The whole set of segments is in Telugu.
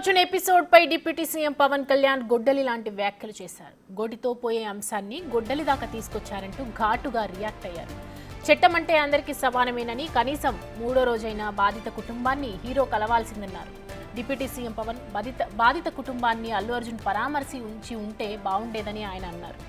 అర్జున్ ఎపిసోడ్ పై డిప్యూటీ సీఎం పవన్ కళ్యాణ్ గొడ్డలి లాంటి వ్యాఖ్యలు చేశారు. గోటితో పోయే అంశాన్ని గొడ్డలి దాకా తీసుకొచ్చారంటూ ఘాటుగా రియాక్ట్ అయ్యారు. చట్టం అంటే అందరికీ సమానమేనని, కనీసం మూడో రోజైనా బాధిత కుటుంబాన్ని హీరో కలవాల్సిందన్నారు. డిప్యూటీ సీఎం పవన్ బాధిత కుటుంబాన్ని అల్లు అర్జున్ పరామర్శించి ఉంటే బాగుండేదని ఆయన అన్నారు.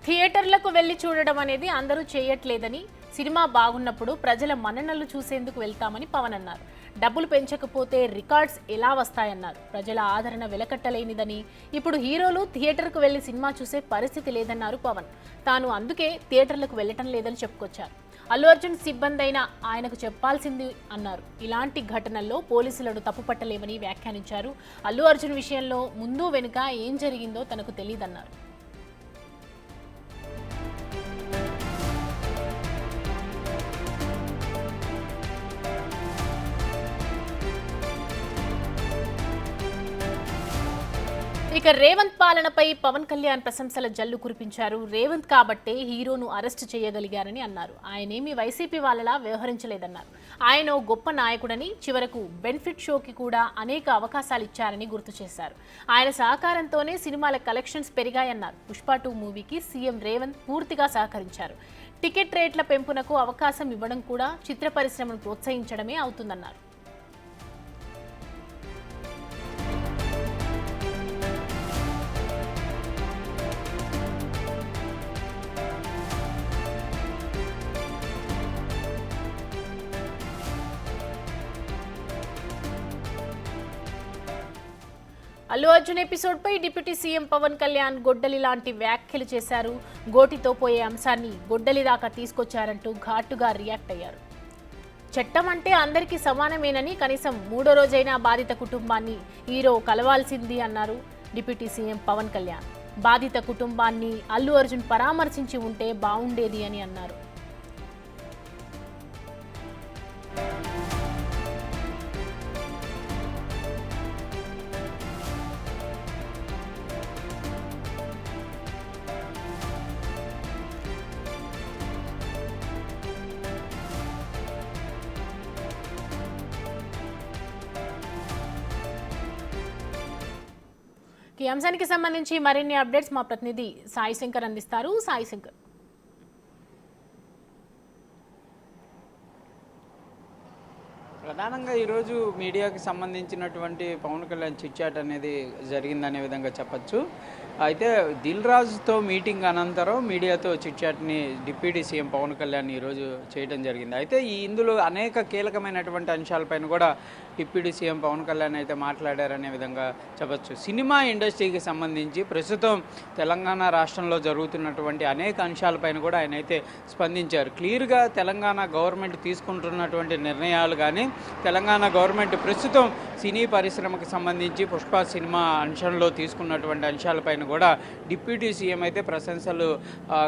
థియేటర్లకు వెళ్లి చూడడం అనేది అందరూ చేయట్లేదని, సినిమా బాగున్నప్పుడు ప్రజల మన్ననలు చూసేందుకు వెళ్తామని పవన్ అన్నారు. డబ్బులు పెంచకపోతే రికార్డ్స్ ఎలా వస్తాయన్నారు. ప్రజల ఆదరణ వెలకట్టలేనిదని, ఇప్పుడు హీరోలు థియేటర్కు వెళ్లి సినిమా చూసే పరిస్థితి లేదన్నారు పవన్. తాను అందుకే థియేటర్లకు వెళ్లటం లేదని చెప్పుకొచ్చారు. అల్లు అర్జున్ సిబ్బంది అయినా ఆయనకు చెప్పాల్సింది అన్నారు. ఇలాంటి ఘటనల్లో పోలీసులను తప్పుపట్టలేమని వ్యాఖ్యానించారు. అల్లు అర్జున్ విషయంలో ముందు వెనుక ఏం జరిగిందో తనకు తెలియదన్నారు. ఇక రేవంత్ పాలనపై పవన్ కళ్యాణ్ ప్రశంసల జల్లు కురిపించారు. రేవంత్ కాబట్టే హీరోను అరెస్ట్ చేయగలిగారని అన్నారు. ఆయనేమి వైసీపీ వాళ్ళలా వ్యవహరించలేదన్నారు. ఆయన గొప్ప నాయకుడని, చివరకు బెనిఫిట్ షోకి కూడా అనేక అవకాశాలు ఇచ్చారని గుర్తు చేశారు. ఆయన సహకారంతోనే సినిమాల కలెక్షన్స్ పెరిగాయన్నారు. పుష్ప 2 మూవీకి సీఎం రేవంత్ పూర్తిగా సహకరించారు. టికెట్ రేట్ల పెంపునకు అవకాశం ఇవ్వడం కూడా చిత్ర పరిశ్రమను ప్రోత్సహించడమే అవుతుందన్నారు. అల్లు అర్జున్ ఎపిసోడ్ పై డిప్యూటీ సీఎం పవన్ కళ్యాణ్ గొడ్డలి లాంటి వ్యాఖ్యలు చేశారు. గోటితో పోయే అంశాన్ని గొడ్డలి దాకా తీసుకొచ్చారంటూ ఘాటుగా రియాక్ట్ అయ్యారు. చట్టం అంటే అందరికీ సమానమేనని, కనీసం మూడో రోజైనా బాధిత కుటుంబాన్ని హీరో కలవాల్సింది అన్నారు డిప్యూటీ సీఎం పవన్ కళ్యాణ్. బాధిత కుటుంబాన్ని అల్లు అర్జున్ పరామర్శించి ఉంటే బాగుండేది అని అన్నారు. ఈ అంశానికి సంబంధించి మరిన్ని అప్డేట్స్ మా ప్రతినిధి సాయి శంకర్ అందిస్తారు. సాయి శంకర్, ప్రధానంగా ఈరోజు మీడియాకి సంబంధించినటువంటి పవన్ కళ్యాణ్ చిట్చాట్ అనేది జరిగిందనే విధంగా చెప్పచ్చు. అయితే దిల్ రాజుతో మీటింగ్ అనంతరం మీడియాతో చిట్చాట్ని డిప్యూటీ సీఎం పవన్ కళ్యాణ్ ఈరోజు చేయడం జరిగింది. అయితే ఇందులో అనేక కీలకమైనటువంటి అంశాలపైన కూడా డిప్యూటీ సీఎం పవన్ కళ్యాణ్ అయితే మాట్లాడారనే విధంగా చెప్పచ్చు. సినిమా ఇండస్ట్రీకి సంబంధించి ప్రస్తుతం తెలంగాణ రాష్ట్రంలో జరుగుతున్నటువంటి అనేక అంశాలపైన కూడా ఆయన అయితే స్పందించారు. క్లియర్గా తెలంగాణ గవర్నమెంట్ తీసుకుంటున్నటువంటి నిర్ణయాలు కానీ, తెలంగాణ గవర్నమెంట్ ప్రస్తుతం సినీ పరిశ్రమకు సంబంధించి పుష్ప సినిమా అంశంలో తీసుకున్నటువంటి అంశాలపైన కూడా డిప్యూటీ సీఎం అయితే ప్రశంసలు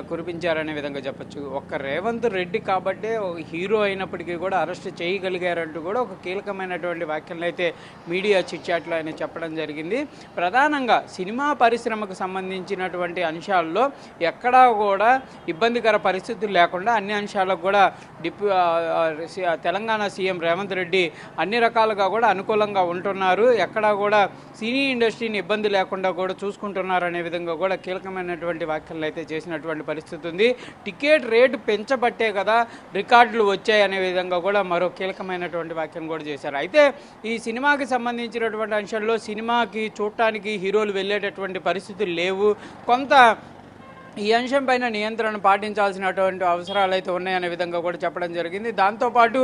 కురిపించారనే విధంగా చెప్పచ్చు. ఒక్క రేవంత్ రెడ్డి కాబట్టే హీరో అయినప్పటికీ కూడా అరెస్ట్ చేయగలిగారంటూ కూడా ఒక కీలకమైనటువంటి వ్యాఖ్యలు అయితే మీడియా చిట్చాట్లో ఆయన చెప్పడం జరిగింది. ప్రధానంగా సినిమా పరిశ్రమకు సంబంధించినటువంటి అంశాల్లో ఎక్కడా కూడా ఇబ్బందికర పరిస్థితులు లేకుండా అన్ని అంశాలకు కూడా తెలంగాణ సీఎం రేవంత్ రెడ్డి అన్ని రకాలుగా కూడా అనుకూలంగా ఉంటున్నారు. ఎక్కడా కూడా సినీ ఇండస్ట్రీని ఇబ్బంది లేకుండా కూడా చూసుకుంటున్నారు అనే విధంగా కూడా కీలకమైనటువంటి వ్యాఖ్యలు అయితే చేసినటువంటి పరిస్థితి ఉంది. టికెట్ రేటు పెంచబట్టే కదా రికార్డులు వచ్చాయనే విధంగా కూడా మరో కీలకమైనటువంటి వ్యాఖ్యలు కూడా చేశారు. అయితే ఈ సినిమాకి సంబంధించినటువంటి అంశాల్లో సినిమాకి చూడటానికి హీరోలు వెళ్ళేటటువంటి పరిస్థితులు లేవు. కొంత ఈ అంశంపైన నియంత్రణ పాటించాల్సినటువంటి అవసరాలు అయితే ఉన్నాయనే విధంగా కూడా చెప్పడం జరిగింది. దాంతోపాటు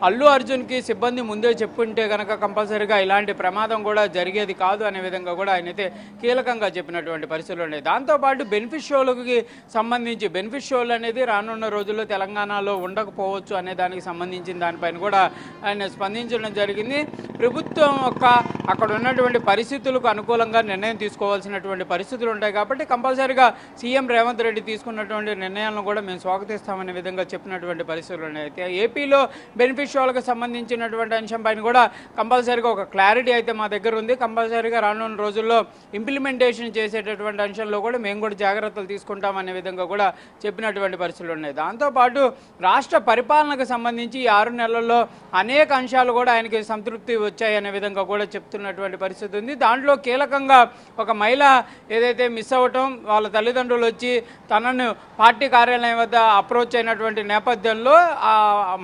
అల్లు అర్జున్కి సిబ్బంది ముందే చెప్పుంటే కనుక కంపల్సరీగా ఇలాంటి ప్రమాదం కూడా జరిగేది కాదు అనే విధంగా కూడా ఆయన అయితే కీలకంగా చెప్పినటువంటి పరిస్థితులు ఉన్నాయి. దాంతోపాటు బెనిఫిట్ షోలకి సంబంధించి బెనిఫిట్ షోలు అనేది రానున్న రోజుల్లో తెలంగాణలో ఉండకపోవచ్చు అనే దానికి సంబంధించిన దానిపైన కూడా ఆయన స్పందించడం జరిగింది. ప్రభుత్వం అక్కడ ఉన్నటువంటి పరిస్థితులకు అనుకూలంగా నిర్ణయం తీసుకోవాల్సినటువంటి పరిస్థితులు ఉంటాయి కాబట్టి కంపల్సరీగా సీఎం రేవంత్ రెడ్డి తీసుకున్నటువంటి నిర్ణయాలను కూడా మేము స్వాగతిస్తామనే విధంగా చెప్పినటువంటి పరిస్థితులు ఉన్నాయి. అయితే ఏపీలో బెనిఫిషియర్లకు సంబంధించినటువంటి అంశం పైన కూడా కంపల్సరీగా ఒక క్లారిటీ అయితే మా దగ్గర ఉంది. కంపల్సరీగా రానున్న రోజుల్లో ఇంప్లిమెంటేషన్ చేసేటటువంటి అంశంలో కూడా మేము కూడా జాగ్రత్తలు తీసుకుంటామనే విధంగా కూడా చెప్పినటువంటి పరిస్థితులు ఉన్నాయి. దాంతోపాటు రాష్ట్ర పరిపాలనకు సంబంధించి ఈ 6 నెలల్లో అనేక అంశాలు కూడా ఆయనకి సంతృప్తి వచ్చాయనే విధంగా కూడా చెప్తున్నటువంటి పరిస్థితి ఉంది. దాంట్లో కీలకంగా ఒక మహిళ ఏదైతే మిస్ అవ్వటం, వాళ్ళ తల్లిదండ్రులు వచ్చి తనను పార్టీ కార్యాలయం వద్ద అప్రోచ్ అయినటువంటి నేపథ్యంలో ఆ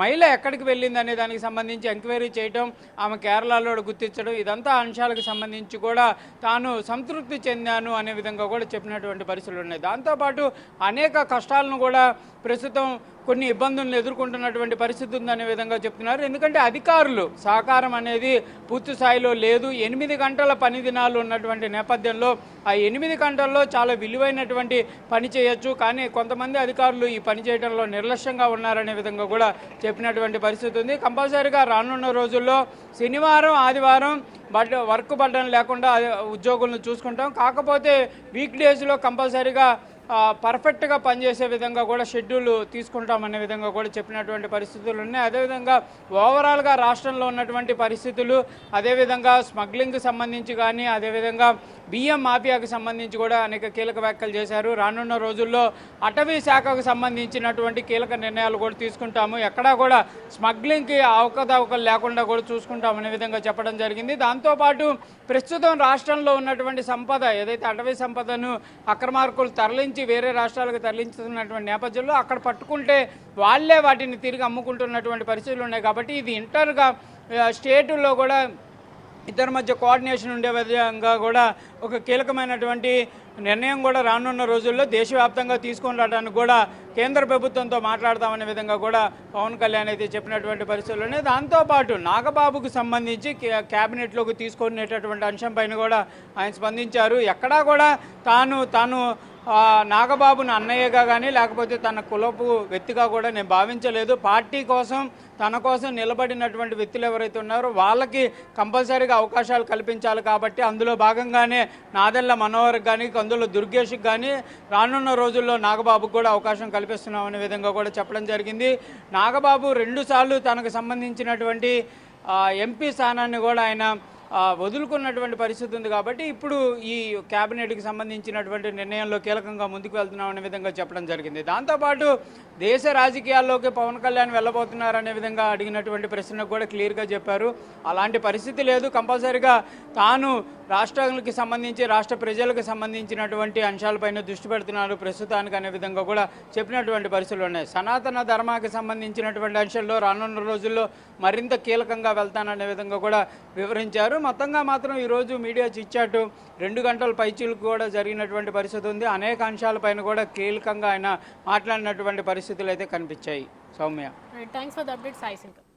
మహిళ ఎక్కడికి వెళ్ళింది అనే దానికి సంబంధించి ఎంక్వైరీ చేయటం, ఆమె కేరళలో గుర్తించడం, ఇదంతా అంశాలకు సంబంధించి కూడా తాను సంతృప్తి చెందాను అనే విధంగా కూడా చెప్పినటువంటి పరిస్థితులు ఉన్నాయి. దాంతోపాటు అనేక కష్టాలను కూడా ప్రస్తుతం కొన్ని ఇబ్బందులను ఎదుర్కొంటున్నటువంటి పరిస్థితి ఉందనే విధంగా చెప్తున్నారు. ఎందుకంటే అధికారులు సహకారం అనేది పూర్తి స్థాయిలో లేదు. 8 గంటల పని దినాలు ఉన్నటువంటి నేపథ్యంలో ఆ 8 గంటల్లో చాలా విలువైనటువంటి పని చేయొచ్చు, కానీ కొంతమంది అధికారులు ఈ పని చేయడంలో నిర్లక్ష్యంగా ఉన్నారనే విధంగా కూడా చెప్పినటువంటి పరిస్థితి ఉంది. కంపల్సరీగా రానున్న రోజుల్లో శనివారం, ఆదివారం వర్క్ బడ్డం లేకుండా ఉద్యోగులను చూసుకుంటాం. కాకపోతే వీక్ డేస్లో కంపల్సరీగా పర్ఫెక్ట్గా పనిచేసే విధంగా కూడా షెడ్యూల్ తీసుకుంటామనే విధంగా కూడా చెప్పినటువంటి పరిస్థితులు ఉన్నాయి. అదేవిధంగా ఓవరాల్గా రాష్ట్రంలో ఉన్నటువంటి పరిస్థితులు, అదేవిధంగా స్మగ్లింగ్కి సంబంధించి కానీ, అదేవిధంగా బియ్యం మాఫియాకి సంబంధించి కూడా అనేక కీలక వ్యాఖ్యలు చేశారు. రానున్న రోజుల్లో అటవీ శాఖకు సంబంధించినటువంటి కీలక నిర్ణయాలు కూడా తీసుకుంటాము, ఎక్కడా కూడా స్మగ్లింగ్కి అవకతవకలు లేకుండా కూడా చూసుకుంటామనే విధంగా చెప్పడం జరిగింది. దాంతోపాటు ప్రస్తుతం రాష్ట్రంలో ఉన్నటువంటి సంపద ఏదైతే అటవీ సంపదను అక్రమార్కులు తరలించి వేరే రాష్ట్రాలకు తరలించుతున్నటువంటి నేపథ్యంలో అక్కడ పట్టుకుంటే వాళ్ళే వాటిని తిరిగి అమ్ముకుంటున్నటువంటి పరిస్థితులు ఉన్నాయి. కాబట్టి ఇది ఇంటర్గా స్టేటుల్లో కూడా ఇద్దరి మధ్య కోఆర్డినేషన్ ఉండే విధంగా కూడా ఒక కీలకమైనటువంటి నిర్ణయం కూడా రానున్న రోజుల్లో దేశవ్యాప్తంగా తీసుకొని రావడానికి కూడా కేంద్ర ప్రభుత్వంతో మాట్లాడతామనే విధంగా కూడా పవన్ కళ్యాణ్ అయితే చెప్పినటువంటి పరిస్థితుల్లోనే. దాంతోపాటు నాగబాబుకు సంబంధించి క్యాబినెట్లోకి తీసుకునేటటువంటి అంశం పైన కూడా ఆయన స్పందించారు. ఎక్కడా కూడా తాను నాగబాబును అన్నయ్యగా కానీ లేకపోతే తన కులపు వ్యక్తిగా కూడా నేను భావించలేదు. పార్టీ కోసం తన కోసం నిలబడినటువంటి వ్యక్తులు ఎవరైతే ఉన్నారో వాళ్ళకి కంపల్సరీగా అవకాశాలు కల్పించాలి. కాబట్టి అందులో భాగంగానే నాదెళ్ల మనోహర్కి కానీ, కందుల దుర్గేష్కి కానీ రానున్న రోజుల్లో నాగబాబుకు కూడా అవకాశం కల్పిస్తున్నామనే విధంగా కూడా చెప్పడం జరిగింది. నాగబాబు 2 సార్లు తనకు సంబంధించినటువంటి ఎంపీ స్థానాన్ని కూడా ఆయన వదులుకున్నటువంటి పరిస్థితి ఉంది. కాబట్టి ఇప్పుడు ఈ క్యాబినెట్కి సంబంధించినటువంటి నిర్ణయంలో కీలకంగా ముందుకు వెళ్తున్నామనే విధంగా చెప్పడం జరిగింది. దాంతోపాటు దేశ రాజకీయాల్లోకి పవన్ కళ్యాణ్ వెళ్ళబోతున్నారనే విధంగా అడిగినటువంటి ప్రశ్నకు కూడా క్లియర్గా చెప్పారు. అలాంటి పరిస్థితి లేదు. కంపల్సరీగా తాను రాష్ట్రానికి సంబంధించి రాష్ట్ర ప్రజలకు సంబంధించినటువంటి అంశాలపైన దృష్టి పెడుతున్నారు ప్రస్తుతానికి అనే విధంగా కూడా చెప్పినటువంటి పరిస్థితులు ఉన్నాయి. సనాతన ధర్మానికి సంబంధించినటువంటి అంశాల్లో రానున్న రోజుల్లో మరింత కీలకంగా వెళ్తాననే విధంగా కూడా వివరించారు. మొత్తంగా మాత్రం ఈరోజు మీడియా చిట్చాటు 2 గంటల పైచీలకు కూడా జరిగినటువంటి పరిస్థితి ఉంది. అనేక అంశాలపైన కూడా కీలకంగా ఆయన మాట్లాడినటువంటి పరిస్థితులు అయితే కనిపించాయి. Soumya, thanks for the update Sai Shankar.